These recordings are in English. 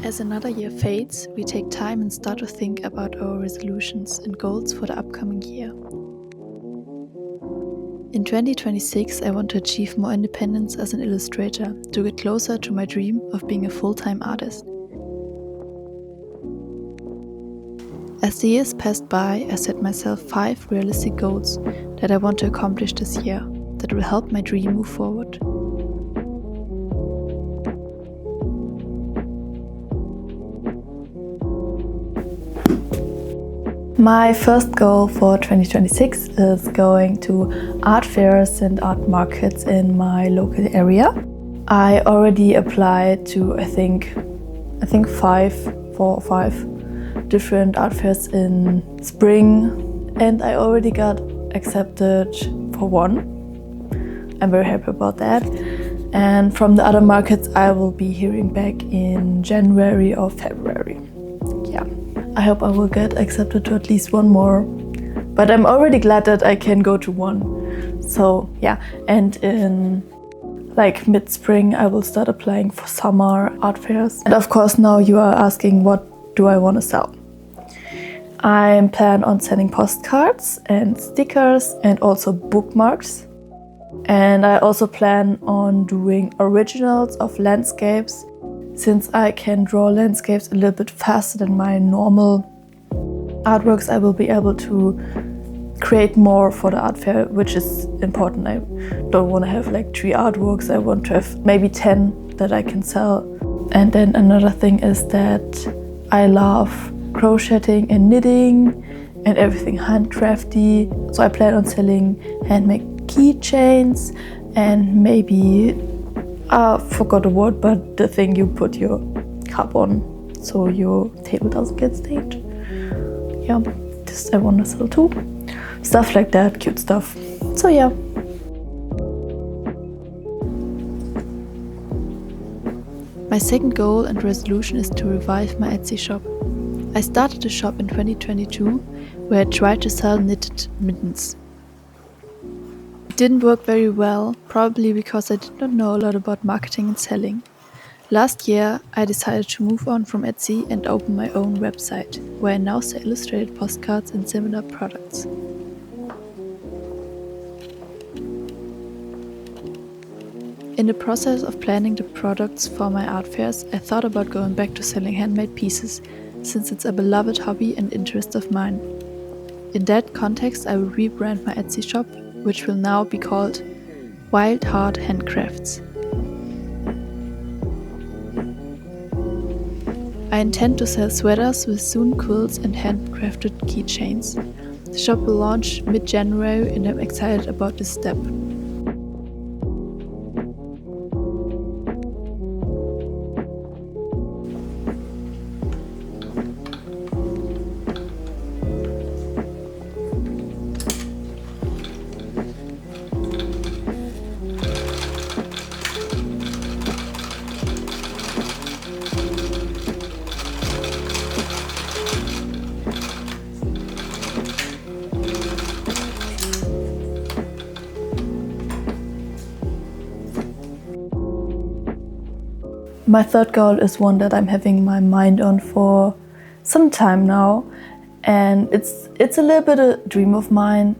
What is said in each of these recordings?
As another year fades, we take time and start to think about our resolutions and goals for the upcoming year. In 2026, I want to achieve more independence as an illustrator to get closer to my dream of being a full-time artist. As the years passed by, I set myself 5 realistic goals that I want to accomplish this year that will help my dream move forward. My first goal for 2026 is going to art fairs and art markets in my local area. I already applied to I think 4 or 5 different art fairs in spring, and I already got accepted for one. I'm very happy about that. And from the other markets I will be hearing back in January or February. Yeah. I hope I will get accepted to at least one more, but I'm already glad that I can go to one. So yeah, and in mid-spring I will start applying for summer art fairs. And of course now you are asking, what do I want to sell? I plan on selling postcards and stickers and also bookmarks. And I also plan on doing originals of landscapes, since I can draw landscapes a little bit faster than my normal artworks. I will be able to create more for the art fair, which is important. I don't want to have 3 artworks. I want to have maybe 10 that I can sell. And then another thing is that I love crocheting and knitting and everything handcrafty. So I plan on selling handmade keychains and maybe I forgot the word, but the thing you put your cup on so your table doesn't get stained. Yeah, this I want to sell too. Stuff like that, cute stuff. So yeah. My second goal and resolution is to revive my Etsy shop. I started a shop in 2022 where I tried to sell knitted mittens. It didn't work very well, probably because I did not know a lot about marketing and selling. Last year, I decided to move on from Etsy and open my own website, where I now sell illustrated postcards and similar products. In the process of planning the products for my art fairs, I thought about going back to selling handmade pieces, since it's a beloved hobby and interest of mine. In that context, I will rebrand my Etsy shop, which will now be called Wild Heart Handcrafts. I intend to sell sweaters with sewn quilts and handcrafted keychains. The shop will launch mid-January and I'm excited about this step. My third goal is one that I'm having my mind on for some time now, and it's a little bit a dream of mine,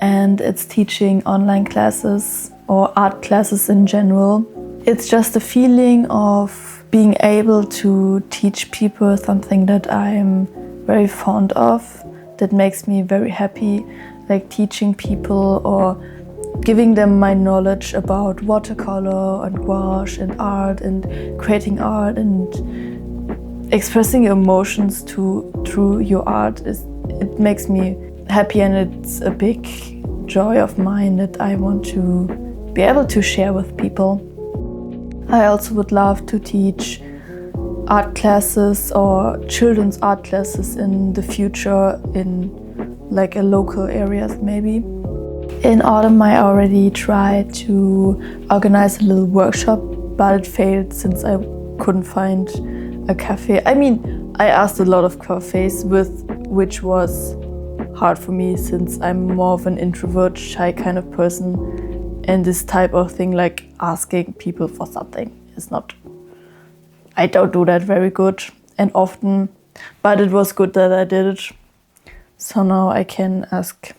and it's teaching online classes or art classes in general. It's just a feeling of being able to teach people something that I'm very fond of, that makes me very happy, like teaching people or giving them my knowledge about watercolor and gouache and art and creating art and expressing your emotions through your art. It makes me happy, and it's a big joy of mine that I want to be able to share with people. I also would love to teach art classes or children's art classes in the future in a local areas maybe. In autumn I already tried to organize a little workshop, but it failed since I couldn't find a cafe. I mean, I asked a lot of cafes, which was hard for me since I'm more of an introvert, shy kind of person, and this type of thing, like asking people for something, is not I don't do that very good and often, but it was good that I did it. So now I can ask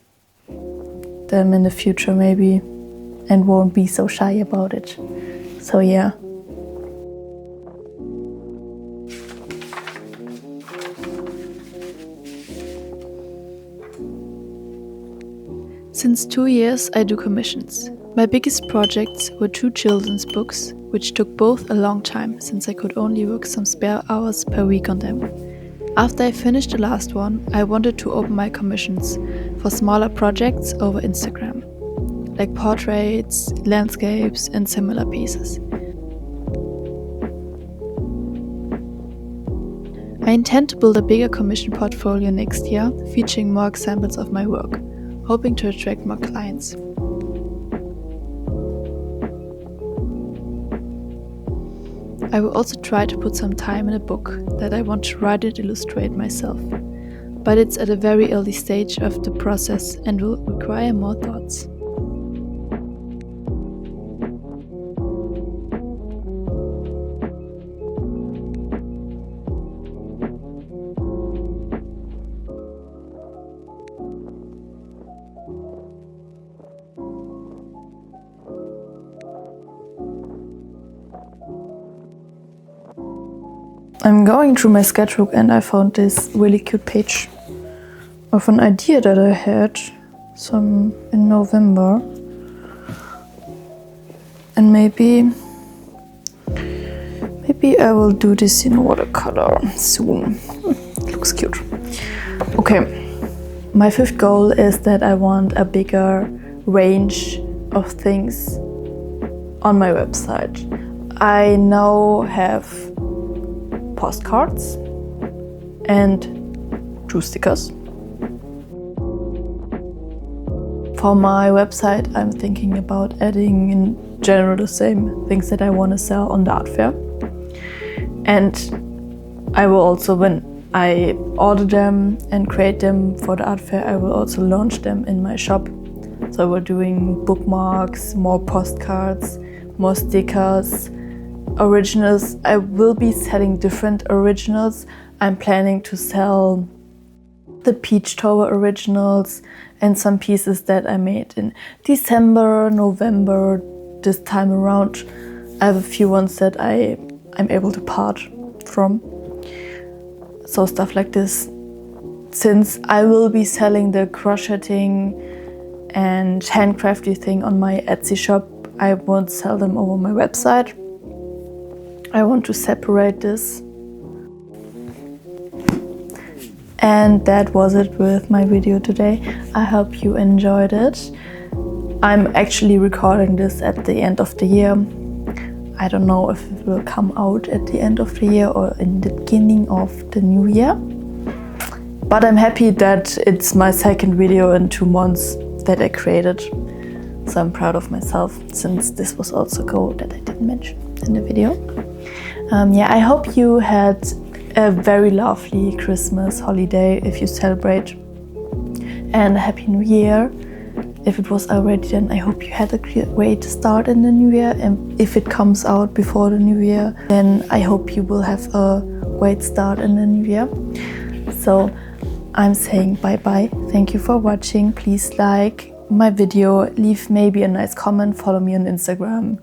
them in the future maybe and won't be so shy about it. So yeah. Since 2 years I do commissions. My biggest projects were 2 children's books, which took both a long time since I could only work some spare hours per week on them. After I finished the last one, I wanted to open my commissions for smaller projects over Instagram, like portraits, landscapes and similar pieces. I intend to build a bigger commission portfolio next year, featuring more examples of my work, hoping to attract more clients. I will also try to put some time in a book that I want to write and illustrate myself, but it's at a very early stage of the process and will require more thoughts. I'm going through my sketchbook and I found this really cute page of an idea that I had in November. And maybe I will do this in watercolor soon. Looks cute. Okay, my 5th goal is that I want a bigger range of things on my website. I now have postcards and 2 stickers. For my website, I'm thinking about adding in general the same things that I want to sell on the art fair. And I will also, when I order them and create them for the art fair, I will also launch them in my shop. So we're doing bookmarks, more postcards, more stickers, originals. I will be selling different originals. I'm planning to sell the Peach Tower originals and some pieces that I made in December, November, this time around. I have a few ones that I'm able to part from. So stuff like this. Since I will be selling the crocheting and handcrafty thing on my Etsy shop, I won't sell them over my website. I want to separate this. And that was it with my video today. I hope you enjoyed it. I'm actually recording this at the end of the year. I don't know if it will come out at the end of the year or in the beginning of the new year. But I'm happy that it's my 2nd video in 2 months that I created. So I'm proud of myself, since this was also a goal that I didn't mention in the video. I hope you had a very lovely Christmas holiday if you celebrate, and a Happy New Year. If it was already, then I hope you had a great start in the new year, and if it comes out before the new year, then I hope you will have a great start in the new year. So I'm saying bye bye. Thank you for watching. Please like my video, leave maybe a nice comment, follow me on Instagram.